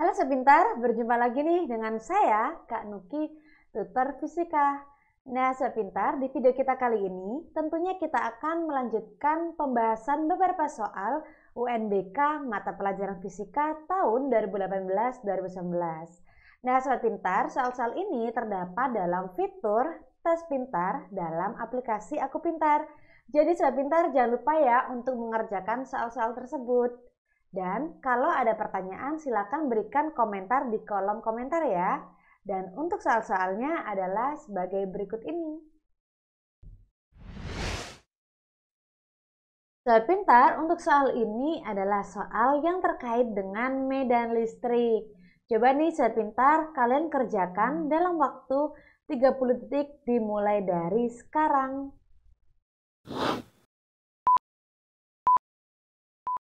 Halo Sepintar, berjumpa lagi nih dengan saya, Kak Nuki, tutor fisika. Nah Sepintar, di video kita kali ini tentunya kita akan melanjutkan pembahasan beberapa soal UNBK mata pelajaran fisika tahun 2018-2019. Nah Sobat Pintar, soal-soal ini terdapat dalam fitur tes pintar dalam aplikasi Aku Pintar. Jadi Sobat Pintar jangan lupa ya untuk mengerjakan soal-soal tersebut. Dan kalau ada pertanyaan silakan berikan komentar di kolom komentar ya. Dan untuk soal-soalnya adalah sebagai berikut ini. Soal pintar, untuk soal ini adalah soal yang terkait dengan medan listrik. Coba nih soal pintar, kalian kerjakan dalam waktu 30 detik dimulai dari sekarang.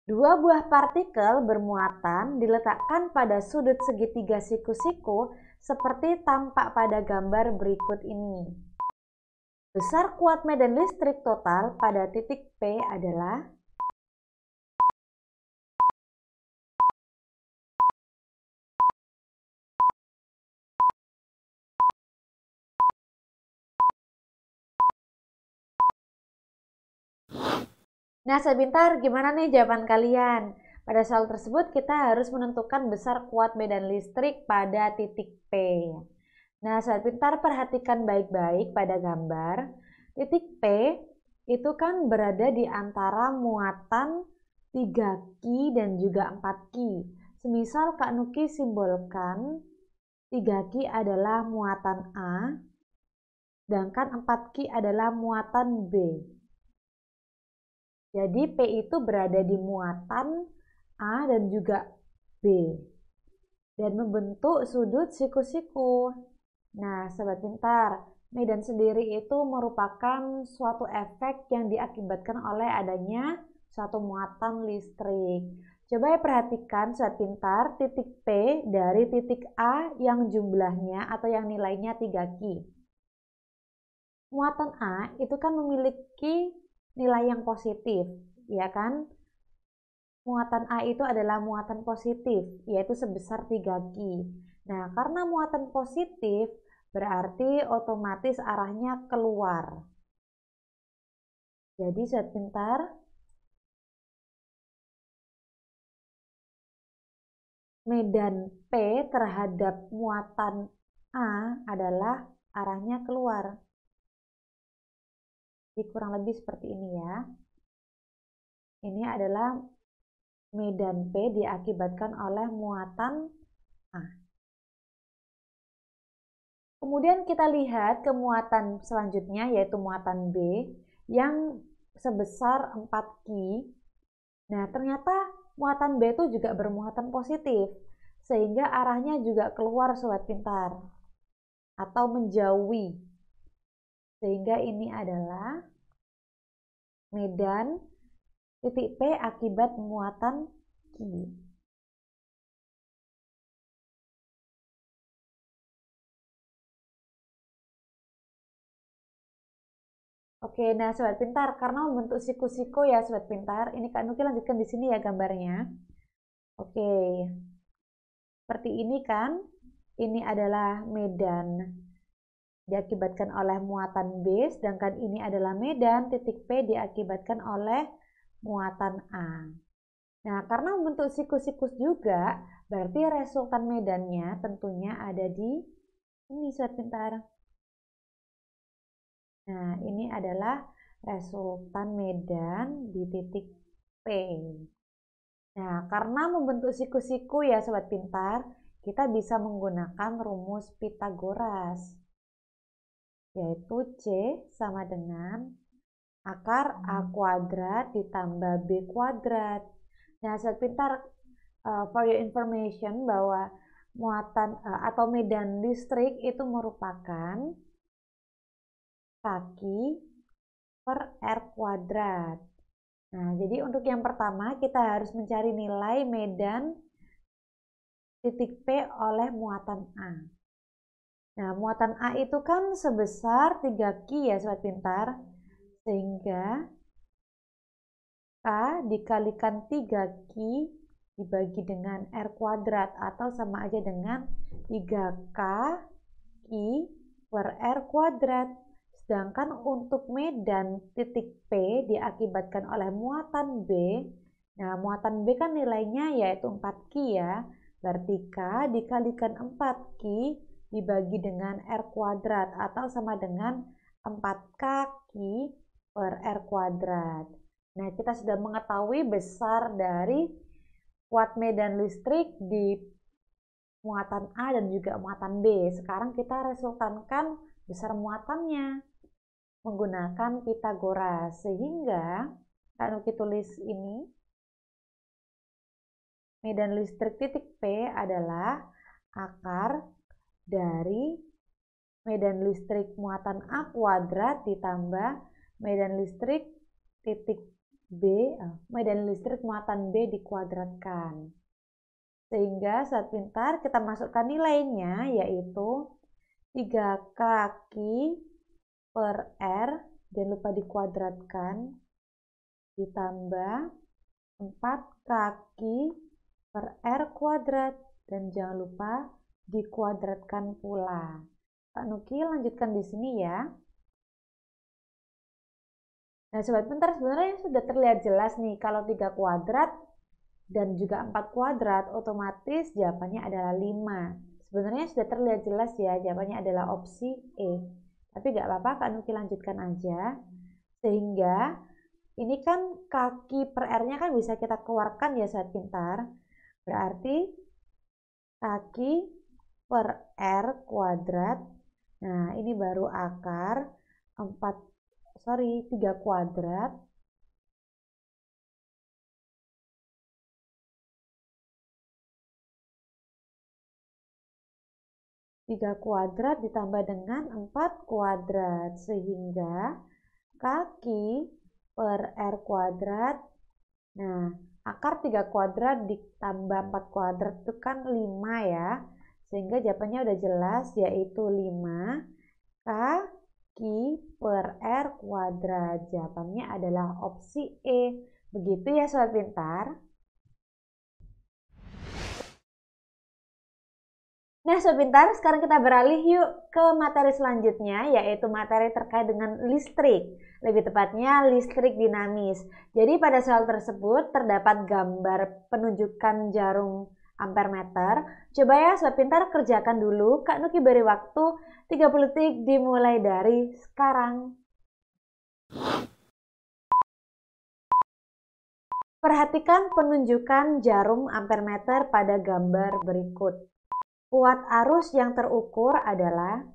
Dua buah partikel bermuatan diletakkan pada sudut segitiga siku-siku seperti tampak pada gambar berikut ini. Besar kuat medan listrik total pada titik P adalah Nah, sebentar gimana nih jawaban kalian? Pada soal tersebut kita harus menentukan besar kuat medan listrik pada titik P. Nah, sobat pintar perhatikan baik-baik pada gambar. Titik P itu kan berada di antara muatan 3 Ki dan juga 4 Ki. Semisal Kak Nuki simbolkan 3 Ki adalah muatan A, sedangkan 4 Ki adalah muatan B. Jadi P itu berada di muatan A dan juga B dan membentuk sudut siku-siku. Nah, sobat pintar, medan sendiri itu merupakan suatu efek yang diakibatkan oleh adanya suatu muatan listrik. Coba ya perhatikan sobat pintar titik P dari titik A yang jumlahnya atau yang nilainya 3 Ki. Muatan A itu kan memiliki nilai yang positif, ya kan? Muatan A itu adalah muatan positif, yaitu sebesar 3 Ki. Nah, karena muatan positif, berarti otomatis arahnya keluar. Jadi, sobat pintar, medan P terhadap muatan A adalah arahnya keluar. Jadi, kurang lebih seperti ini ya. Ini adalah medan P diakibatkan oleh muatan A. Kemudian kita lihat ke muatan selanjutnya yaitu muatan B yang sebesar 4 Ki. Nah, ternyata muatan B itu juga bermuatan positif sehingga arahnya juga keluar sobat pintar atau menjauhi. Sehingga ini adalah medan titik P akibat muatan Ki. Oke, nah sobat pintar, karena membentuk siku-siku ya sobat pintar, ini Kak Nuki lanjutkan di sini ya gambarnya. Oke, seperti ini kan, ini adalah medan diakibatkan oleh muatan B, sedangkan ini adalah medan titik P diakibatkan oleh muatan A. Nah, karena membentuk siku-sikus juga, berarti resultan medannya tentunya ada di ini sobat pintar. Nah, ini adalah resultan medan di titik P. Nah, karena membentuk siku-siku ya sobat pintar, kita bisa menggunakan rumus Pitagoras, yaitu C sama dengan akar A kuadrat ditambah B kuadrat. Nah, sobat pintar, for your information bahwa muatan atau medan listrik itu merupakan kaki per R kuadrat. Nah, jadi untuk yang pertama kita harus mencari nilai medan titik P oleh muatan A. Nah, muatan A itu kan sebesar 3 Ki ya sobat pintar. Sehingga K dikalikan 3 Ki dibagi dengan R kuadrat atau sama aja dengan 3K I per R kuadrat. Sedangkan untuk medan titik P diakibatkan oleh muatan B. Nah, muatan B kan nilainya yaitu 4Q ya. Berarti K dikalikan 4Q dibagi dengan R kuadrat atau sama dengan 4K Q per R kuadrat. Nah, kita sudah mengetahui besar dari kuat medan listrik di muatan A dan juga muatan B. Sekarang kita resultankan besar muatannya menggunakan Pitagoras. Sehingga Kak Nuki tulis ini, medan listrik titik P adalah akar dari medan listrik muatan A kuadrat ditambah medan listrik titik B, medan listrik muatan B dikuadratkan. Sehingga saat pintar kita masukkan nilainya yaitu 3 kaki per R, jangan lupa dikuadratkan, ditambah 4 kaki per R kuadrat, dan jangan lupa dikuadratkan pula. Kak Nuki lanjutkan di sini ya. Nah, sobat pintar, sebenarnya sudah terlihat jelas nih kalau 3 kuadrat dan juga 4 kuadrat, otomatis jawabannya adalah 5. Sebenarnya sudah terlihat jelas ya, jawabannya adalah opsi E. Tapi gak apa-apa, Kak Nuki lanjutkan aja. Sehingga ini kan kaki per R-nya kan bisa kita keluarkan ya saat pintar. Berarti kaki per R kuadrat. Nah, ini baru akar 3 kuadrat. Tiga kuadrat ditambah dengan 4 kuadrat. Sehingga kaki per R kuadrat. Nah, akar 3 kuadrat ditambah 4 kuadrat itu kan 5 ya. Sehingga jawabannya udah jelas yaitu 5 kaki per R kuadrat. Jawabannya adalah opsi E. Begitu ya sobat pintar. Nah sobat pintar, sekarang kita beralih yuk ke materi selanjutnya, yaitu materi terkait dengan listrik. Lebih tepatnya listrik dinamis. Jadi pada soal tersebut terdapat gambar penunjukan jarum ampermeter. Coba ya sobat pintar kerjakan dulu. Kak Nuki beri waktu 30 detik dimulai dari sekarang. Perhatikan penunjukan jarum ampermeter pada gambar berikut. Kuat arus yang terukur adalah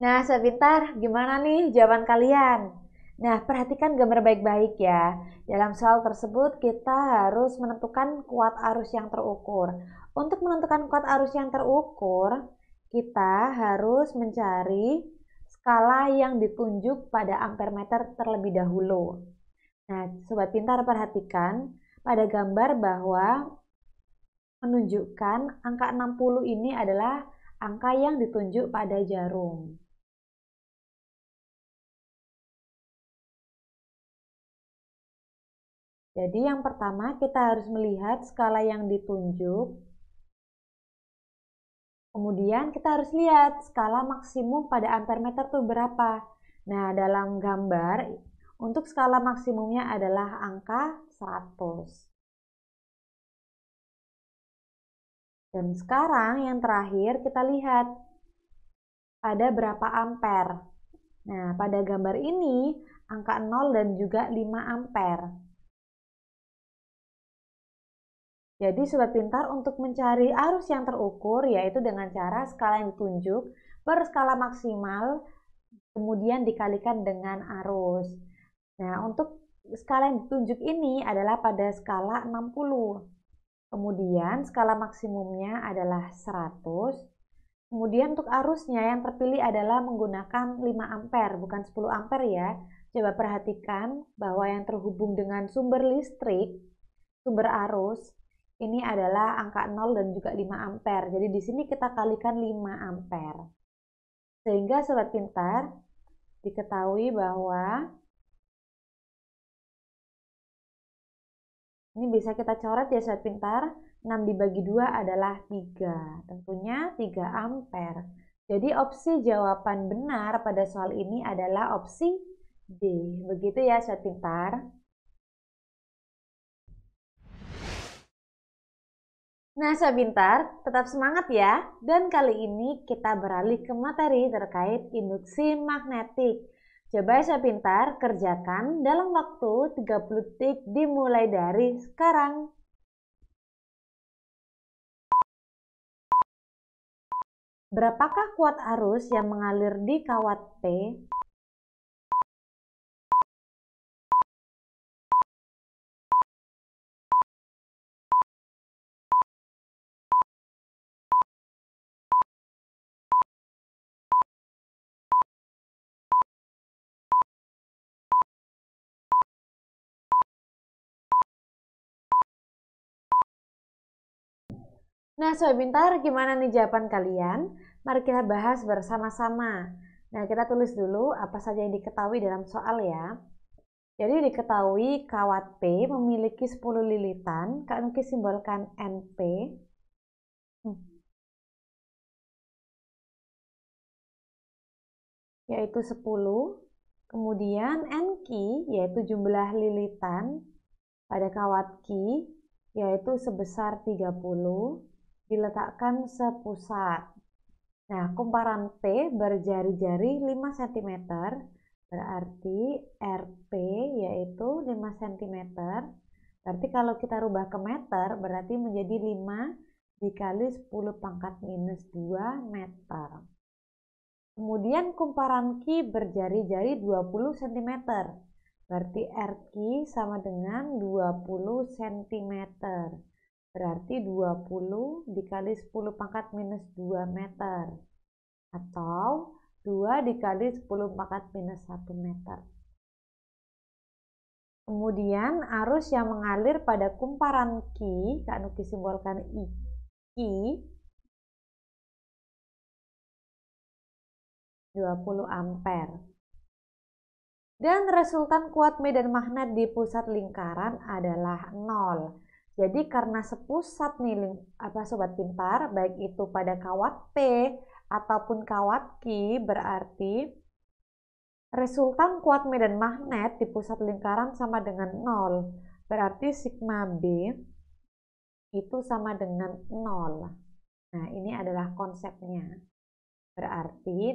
Nah, sobat pintar, gimana nih jawaban kalian? Nah, perhatikan gambar baik-baik ya. Dalam soal tersebut kita harus menentukan kuat arus yang terukur. Untuk menentukan kuat arus yang terukur, kita harus mencari skala yang ditunjuk pada ampermeter terlebih dahulu. Nah, sobat pintar perhatikan pada gambar bahwa menunjukkan angka 60 ini adalah angka yang ditunjuk pada jarum. Jadi yang pertama kita harus melihat skala yang ditunjuk. Kemudian kita harus lihat skala maksimum pada ampermeter itu berapa. Nah, dalam gambar untuk skala maksimumnya adalah angka 100. Dan sekarang yang terakhir kita lihat pada berapa ampere. Nah, pada gambar ini angka 0 dan juga 5 ampere. Jadi sobat pintar untuk mencari arus yang terukur yaitu dengan cara skala yang ditunjuk per skala maksimal kemudian dikalikan dengan arus. Nah, untuk skala yang ditunjuk ini adalah pada skala 60. Kemudian skala maksimumnya adalah 100. Kemudian untuk arusnya yang terpilih adalah menggunakan 5 ampere bukan 10 ampere ya. Coba perhatikan bahwa yang terhubung dengan sumber listrik, sumber arus, ini adalah angka 0 dan juga 5 ampere. Jadi di sini kita kalikan 5 ampere. Sehingga sobat pintar, diketahui bahwa ini bisa kita coret ya sobat pintar, 6 dibagi 2 adalah 3, tentunya 3 ampere. Jadi opsi jawaban benar pada soal ini adalah opsi D. Begitu ya sobat pintar. Nah sobat pintar, tetap semangat ya. Dan kali ini kita beralih ke materi terkait induksi magnetik. Coba sobat pintar kerjakan dalam waktu 30 detik dimulai dari sekarang. Berapakah kuat arus yang mengalir di kawat P? Nah, sobat pintar, gimana nih jawaban kalian? Mari kita bahas bersama-sama. Nah, kita tulis dulu apa saja yang diketahui dalam soal ya. Jadi diketahui kawat P memiliki 10 lilitan. Kak Nuki simbolkan NP. Yaitu 10. Kemudian NQ yaitu jumlah lilitan pada kawat Q yaitu sebesar 30. Diletakkan sepusat. Nah, kumparan P berjari-jari 5 cm, berarti RP yaitu 5 cm. Berarti kalau kita rubah ke meter, berarti menjadi 5 dikali 10 pangkat minus 2 meter. Kemudian kumparan Q berjari-jari 20 cm, berarti RQ sama dengan 20 cm. Berarti 20 dikali 10 pangkat minus 2 meter. Atau 2 dikali 10 pangkat minus 1 meter. Kemudian arus yang mengalir pada kumparan Q, Kak Nuki simbolkan IQ, 20 ampere. Dan resultan kuat medan magnet di pusat lingkaran adalah 0. Jadi karena sepusat nih sobat pintar, baik itu pada kawat P ataupun kawat Q, berarti resultan kuat medan magnet di pusat lingkaran sama dengan 0. Berarti sigma B itu sama dengan 0. Nah, ini adalah konsepnya. Berarti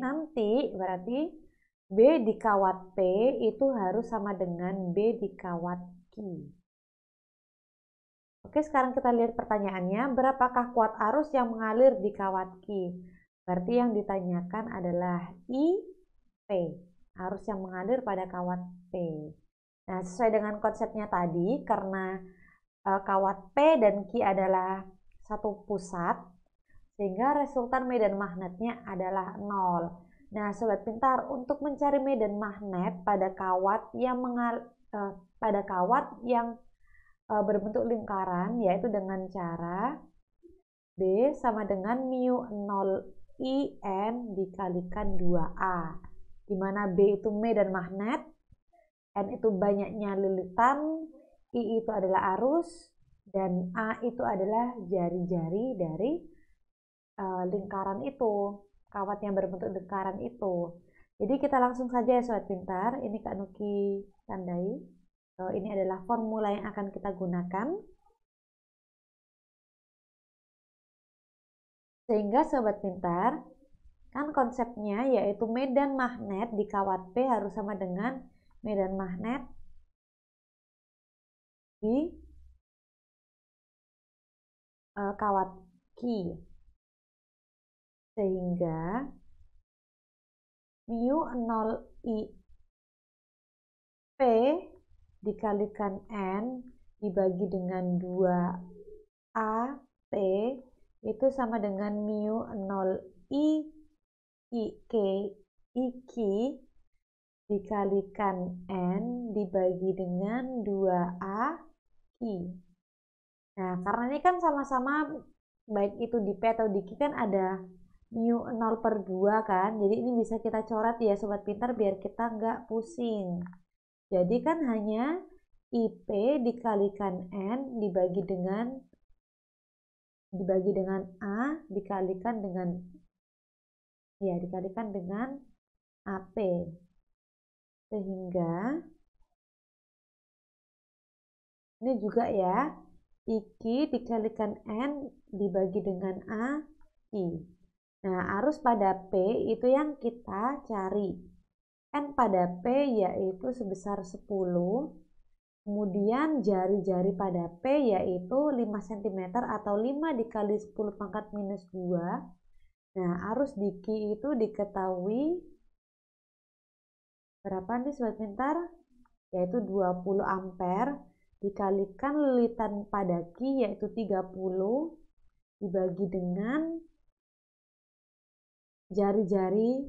B di kawat P itu harus sama dengan B di kawat Q. Oke, sekarang kita lihat pertanyaannya. Berapakah kuat arus yang mengalir di kawat Q? Berarti yang ditanyakan adalah IP, arus yang mengalir pada kawat P. Nah, sesuai dengan konsepnya tadi, karena kawat P dan Q adalah satu pusat, sehingga resultan medan magnetnya adalah 0. Nah, sobat pintar, untuk mencari medan magnet pada kawat yang berbentuk lingkaran, yaitu dengan cara B sama dengan mu 0 IN dikalikan 2A, di mana B itu medan magnet, N itu banyaknya lilitan, I itu adalah arus, dan A itu adalah jari-jari dari lingkaran itu, kawat yang berbentuk lingkaran itu. Jadi kita langsung saja ya sobat pintar, ini Kak Nuki tandai. Ini adalah formula yang akan kita gunakan. Sehingga sobat pintar, kan konsepnya yaitu medan magnet di kawat P harus sama dengan medan magnet di kawat Q. Sehingga mu 0 I P dikalikan N dibagi dengan 2A P itu sama dengan mu 0 I Q dikalikan N dibagi dengan 2A-Q. Nah, karena ini kan sama-sama baik itu di P atau di Q kan ada mu 0/2 kan. Jadi ini bisa kita coret ya Sobat Pintar biar kita nggak pusing. Jadi kan hanya IP dikalikan N dibagi dengan A dikalikan dengan AP. Sehingga ini juga ya, IQ dikalikan N dibagi dengan A-Q. Nah, arus pada P itu yang kita cari. N pada P yaitu sebesar 10. Kemudian jari-jari pada P yaitu 5 cm atau 5 dikali 10 pangkat minus 2. Nah, arus di Q itu diketahui berapa nih Sobat Pintar? Yaitu 20 ampere dikalikan lilitan pada Q yaitu 30 dibagi dengan jari-jari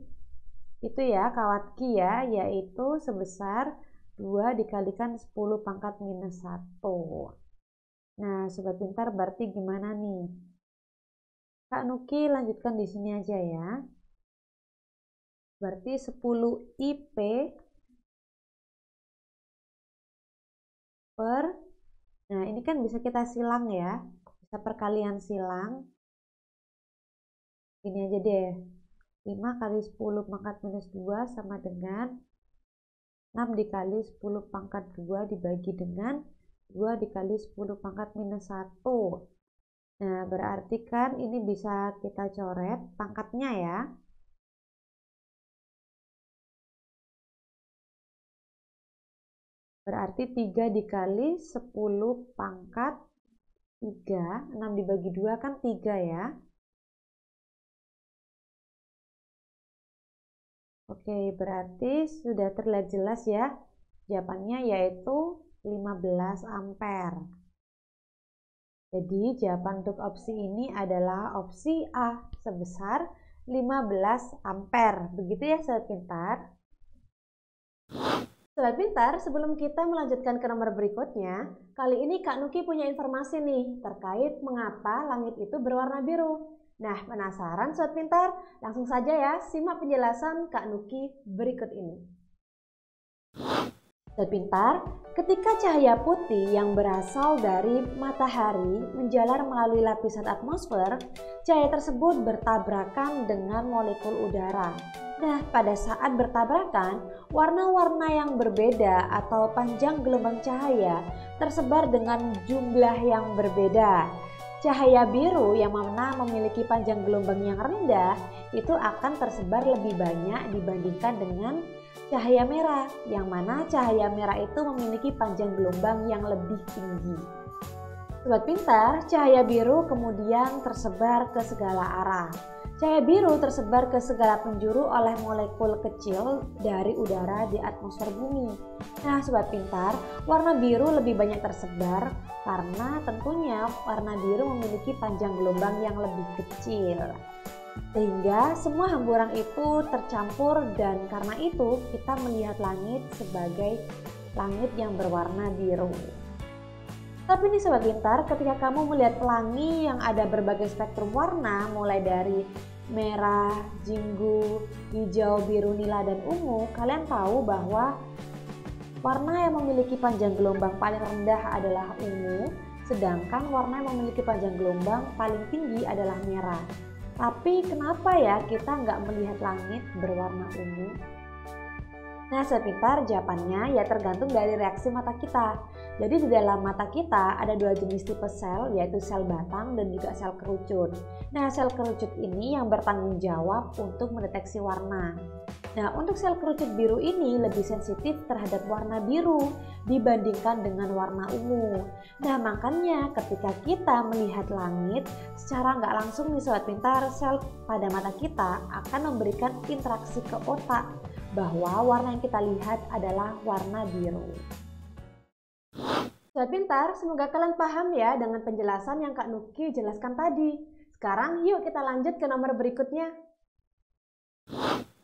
itu ya kawat Q ya, yaitu sebesar 2 dikalikan 10 pangkat minus 1. Nah, Sobat Pintar berarti gimana nih? Kak Nuki lanjutkan di sini aja ya. Berarti 10 IP per, nah ini kan bisa kita silang ya, bisa perkalian silang. Ini aja deh, 5 kali 10 pangkat minus 2 sama dengan 6 dikali 10 pangkat 2 dibagi dengan 2 dikali 10 pangkat minus 1. Nah, berarti kan ini bisa kita coret pangkatnya ya. Berarti 3 dikali 10 pangkat 3, 6 dibagi 2 kan 3 ya. Oke, berarti sudah terlihat jelas ya. Jawabannya yaitu 15 ampere. Jadi jawaban untuk opsi ini adalah opsi A sebesar 15 ampere. Begitu ya Sobat Pintar. Sobat Pintar, sebelum kita melanjutkan ke nomor berikutnya, kali ini Kak Nuki punya informasi nih terkait mengapa langit itu berwarna biru. Nah, penasaran Sobat Pintar? Langsung saja ya, simak penjelasan Kak Nuki berikut ini. Sobat Pintar, ketika cahaya putih yang berasal dari matahari menjalar melalui lapisan atmosfer, cahaya tersebut bertabrakan dengan molekul udara. Nah, pada saat bertabrakan, warna-warna yang berbeda atau panjang gelombang cahaya tersebar dengan jumlah yang berbeda. Cahaya biru yang mana memiliki panjang gelombang yang rendah itu akan tersebar lebih banyak dibandingkan dengan cahaya merah, yang mana cahaya merah itu memiliki panjang gelombang yang lebih tinggi. Sobat Pintar, cahaya biru kemudian tersebar ke segala arah. Cahaya biru tersebar ke segala penjuru oleh molekul kecil dari udara di atmosfer bumi. Nah, Sobat Pintar, warna biru lebih banyak tersebar karena tentunya warna biru memiliki panjang gelombang yang lebih kecil. Sehingga semua hamburan itu tercampur dan karena itu kita melihat langit sebagai langit yang berwarna biru. Tapi nih Sobat Pintar, ketika kamu melihat pelangi yang ada berbagai spektrum warna mulai dari merah, jinggu, hijau, biru, nila, dan ungu, kalian tahu bahwa warna yang memiliki panjang gelombang paling rendah adalah ungu, sedangkan warna yang memiliki panjang gelombang paling tinggi adalah merah. Tapi kenapa ya kita nggak melihat langit berwarna ungu? Nah Sobat Pintar, jawabannya ya tergantung dari reaksi mata kita. Jadi di dalam mata kita ada dua jenis tipe sel, yaitu sel batang dan juga sel kerucut. Nah sel kerucut ini yang bertanggung jawab untuk mendeteksi warna. Nah untuk sel kerucut biru ini lebih sensitif terhadap warna biru dibandingkan dengan warna ungu. Nah makanya ketika kita melihat langit secara nggak langsung nih Sobat Pintar, sel pada mata kita akan memberikan interaksi ke otak bahwa warna yang kita lihat adalah warna biru. Sobat Pintar, semoga kalian paham ya dengan penjelasan yang Kak Nuki jelaskan tadi. Sekarang yuk kita lanjut ke nomor berikutnya.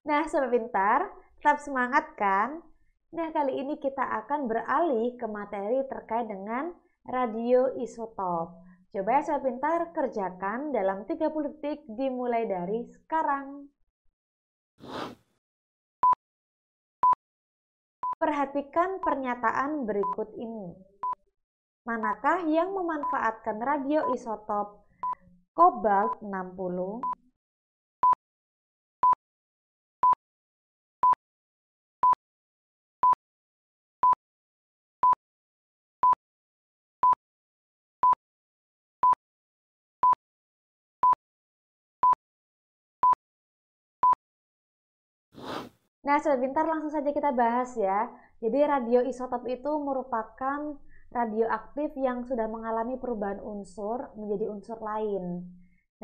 Nah Sobat Pintar, Tetap semangat kan? Nah, kali ini kita akan beralih ke materi terkait dengan radioisotop. Coba ya sobat pintar, kerjakan dalam 30 detik dimulai dari sekarang. Perhatikan pernyataan berikut ini. Manakah yang memanfaatkan radioisotop kobalt 60? Nah, sobat pintar, langsung saja kita bahas ya. Jadi radioisotop itu merupakan radioaktif yang sudah mengalami perubahan unsur menjadi unsur lain.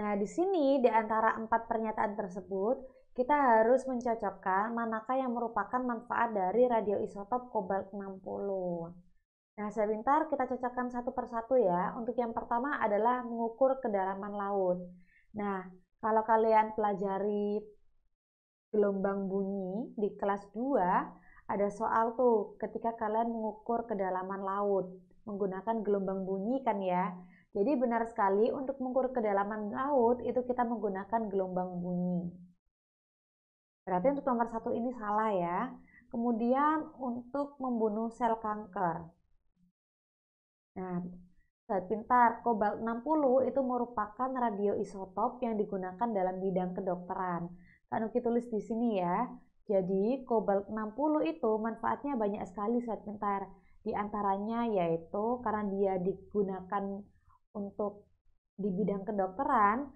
Nah, di sini di antara 4 pernyataan tersebut, kita harus mencocokkan manakah yang merupakan manfaat dari radioisotop kobalt 60. Nah, sobat pintar, kita cocokkan satu persatu ya. Untuk yang pertama adalah mengukur kedalaman laut. Nah, kalau kalian pelajari gelombang bunyi di kelas 2, ada soal tuh ketika kalian mengukur kedalaman laut menggunakan gelombang bunyi kan ya. Jadi benar sekali untuk mengukur kedalaman laut itu kita menggunakan gelombang bunyi. Berarti untuk nomor 1 ini salah ya. Kemudian untuk membunuh sel kanker. Nah, sobat pintar, kobalt 60 itu merupakan radioisotop yang digunakan dalam bidang kedokteran. Kak Nuki tulis di sini ya. Jadi kobalt 60 itu manfaatnya banyak sekali sobat pintar. Di antaranya yaitu karena dia digunakan untuk di bidang kedokteran,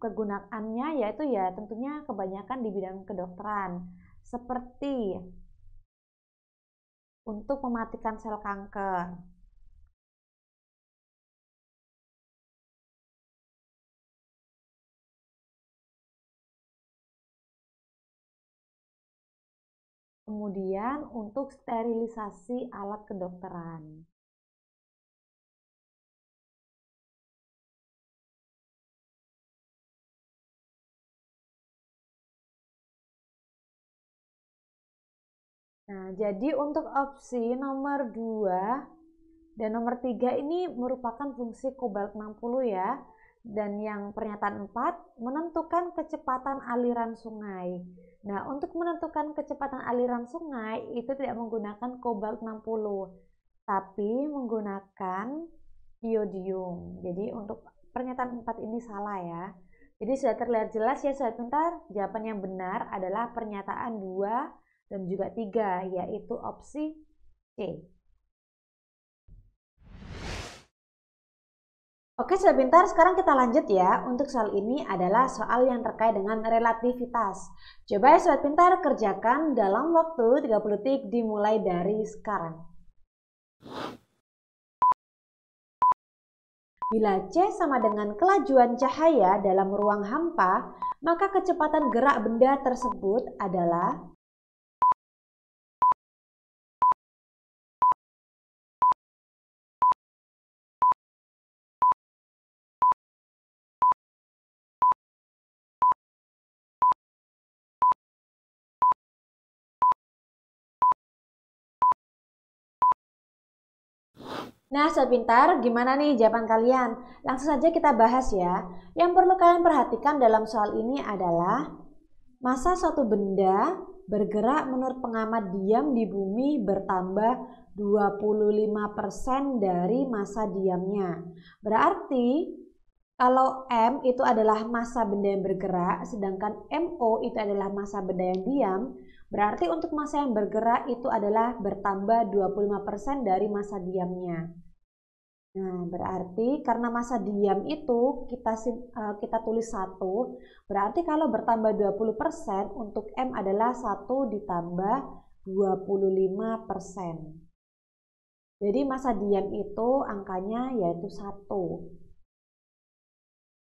kegunaannya yaitu ya tentunya kebanyakan di bidang kedokteran. Seperti untuk mematikan sel kanker. Kemudian untuk sterilisasi alat kedokteran. Nah, jadi untuk opsi nomor 2 dan nomor 3 ini merupakan fungsi kobalt 60 ya. Dan yang pernyataan 4, menentukan kecepatan aliran sungai. Nah, untuk menentukan kecepatan aliran sungai itu tidak menggunakan kobalt 60, tapi menggunakan iodium. Jadi untuk pernyataan 4 ini salah ya. Jadi sudah terlihat jelas ya sobat pintar, jawaban yang benar adalah pernyataan 2 dan juga 3, yaitu opsi C. Oke sobat pintar, sekarang kita lanjut ya. Untuk soal ini adalah soal yang terkait dengan relativitas. Coba ya sobat pintar kerjakan dalam waktu 30 detik dimulai dari sekarang. Bila C sama dengan kelajuan cahaya dalam ruang hampa, maka kecepatan gerak benda tersebut adalah Nah, sobat pintar, gimana nih jawaban kalian? Langsung saja kita bahas ya. Yang perlu kalian perhatikan dalam soal ini adalah massa suatu benda bergerak menurut pengamat diam di bumi bertambah 25% dari massa diamnya. Berarti kalau M itu adalah massa benda yang bergerak, sedangkan MO itu adalah massa benda yang diam, berarti untuk massa yang bergerak itu adalah bertambah 25% dari massa diamnya. Nah, berarti karena massa diam itu kita tulis 1, berarti kalau bertambah 20% untuk M adalah 1 ditambah 25%. Jadi massa diam itu angkanya yaitu 1.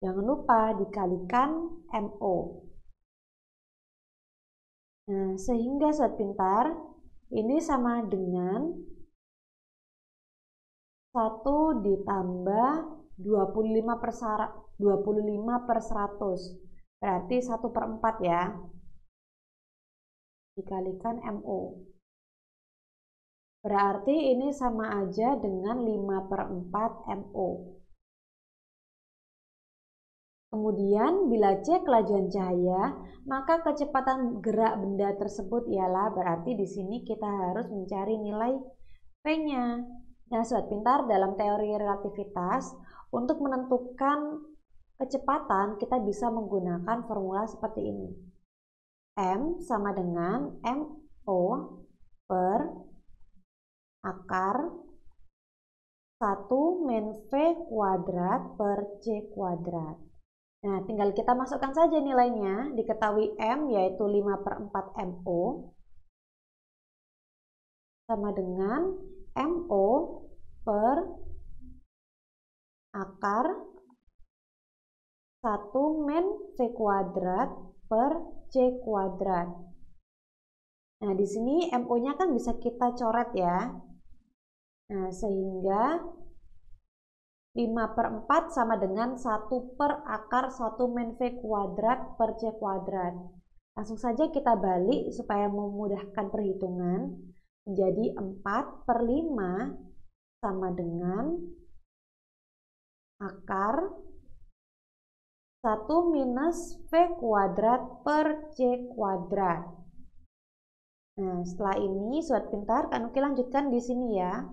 Jangan lupa dikalikan MO. Nah, sehingga sobat pintar, ini sama dengan 1 ditambah 25 per 100. Berarti 1/4 ya. dikalikan MO. Berarti ini sama aja dengan 5/4 MO. Kemudian bila C kelajuan cahaya, maka kecepatan gerak benda tersebut ialah, berarti di sini kita harus mencari nilai V-nya. Nah, sobat pintar, dalam teori relativitas, untuk menentukan kecepatan kita bisa menggunakan formula seperti ini. M sama dengan MO per akar 1 min V kuadrat per C kuadrat. Nah, tinggal kita masukkan saja nilainya. Diketahui M yaitu 5/4 MO sama dengan MO per akar 1 min V kuadrat per C kuadrat. Nah, di sini MO-nya kan bisa kita coret ya. Nah, sehingga 5/4 sama dengan 1 per akar 1 min V kuadrat per C kuadrat. Langsung saja kita balik supaya memudahkan perhitungan. Menjadi 4/5 sama dengan akar 1 minus V kuadrat per C kuadrat. Nah, setelah ini sobat pintar, Kak Nuki lanjutkan di sini ya.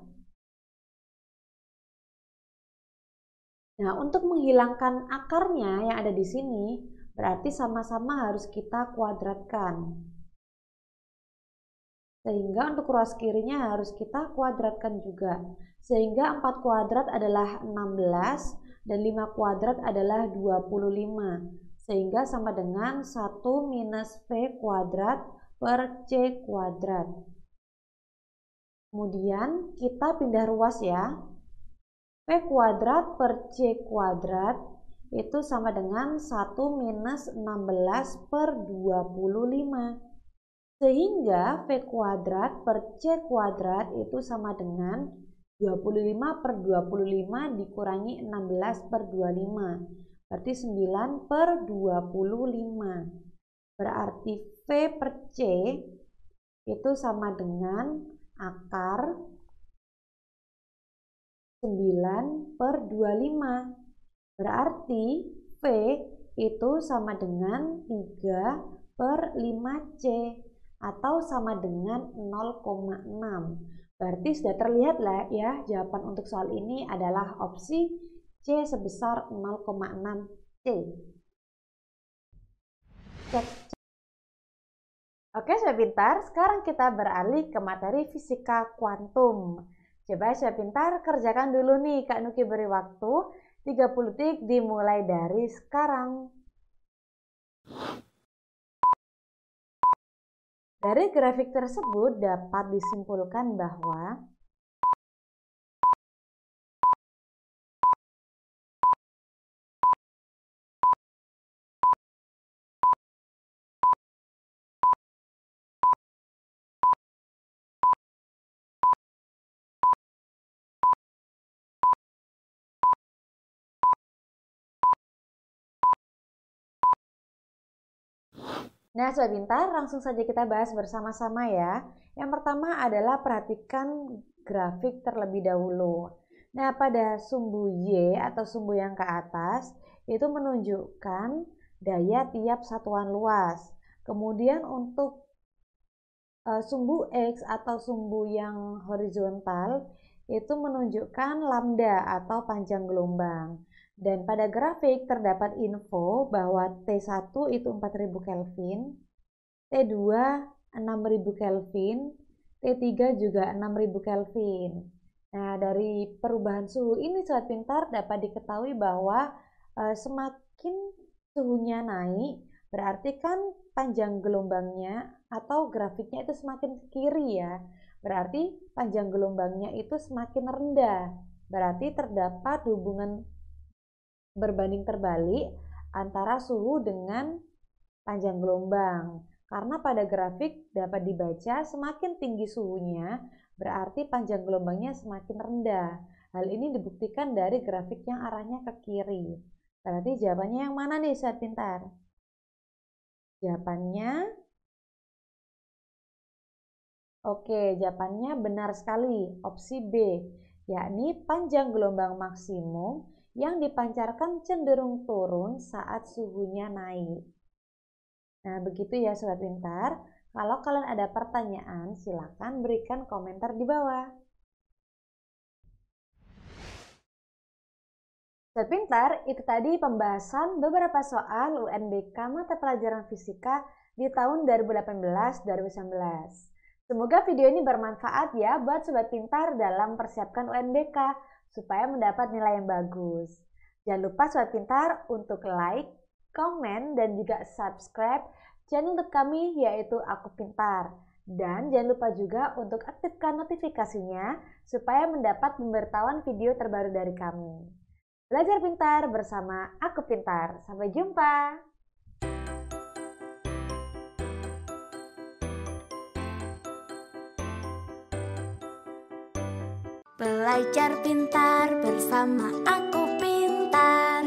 Nah, untuk menghilangkan akarnya yang ada di sini, berarti sama-sama harus kita kuadratkan. Sehingga untuk ruas kirinya harus kita kuadratkan juga. Sehingga 4 kuadrat adalah 16 dan 5 kuadrat adalah 25. Sehingga sama dengan 1 minus V kuadrat per C kuadrat. Kemudian kita pindah ruas ya. V kuadrat per C kuadrat itu sama dengan 1 minus 16 per 25. Sehingga V kuadrat per C kuadrat itu sama dengan 25 per 25 dikurangi 16 per 25. Berarti 9 per 25. Berarti V per C itu sama dengan akar 9 per 25. Berarti V itu sama dengan 3 per 5C atau sama dengan 0,6. Berarti sudah terlihat lah ya, jawaban untuk soal ini adalah opsi C sebesar 0,6C. Cek. Oke, sobat pintar, sekarang kita beralih ke materi fisika kuantum. Coba sobat pintar kerjakan dulu nih, Kak Nuki beri waktu 30 detik dimulai dari sekarang. Dari grafik tersebut dapat disimpulkan bahwa Nah, sobat pintar, langsung saja kita bahas bersama-sama ya. Yang pertama adalah perhatikan grafik terlebih dahulu. Nah, pada sumbu Y atau sumbu yang ke atas, itu menunjukkan daya tiap satuan luas. Kemudian untuk sumbu X atau sumbu yang horizontal, itu menunjukkan lambda atau panjang gelombang. Dan pada grafik terdapat info bahwa T1 itu 4000 Kelvin, T2 6000 Kelvin, T3 juga 6000 Kelvin. Nah, dari perubahan suhu ini sobat pintar dapat diketahui bahwa semakin suhunya naik, berarti kan panjang gelombangnya atau grafiknya itu semakin ke kiri ya. Berarti panjang gelombangnya itu semakin rendah. Berarti terdapat hubungan berbanding terbalik antara suhu dengan panjang gelombang. Karena pada grafik dapat dibaca semakin tinggi suhunya berarti panjang gelombangnya semakin rendah. Hal ini dibuktikan dari grafik yang arahnya ke kiri. Berarti jawabannya yang mana nih sobat pintar? Jawabannya Oke, jawabannya benar sekali. Opsi B, yakni panjang gelombang maksimum yang dipancarkan cenderung turun saat suhunya naik. Nah, begitu ya Sobat Pintar. Kalau kalian ada pertanyaan, silakan berikan komentar di bawah. Sobat Pintar, itu tadi pembahasan beberapa soal UNBK mata pelajaran fisika di tahun 2018-2019. Semoga video ini bermanfaat ya buat Sobat Pintar dalam persiapkan UNBK supaya mendapat nilai yang bagus. Jangan lupa Sobat Pintar untuk like, komen, dan juga subscribe channel YouTube kami yaitu Aku Pintar. Dan jangan lupa juga untuk aktifkan notifikasinya supaya mendapat pemberitahuan video terbaru dari kami. Belajar pintar bersama Aku Pintar. Sampai jumpa! Belajar pintar bersama Aku Pintar.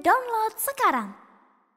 Download sekarang.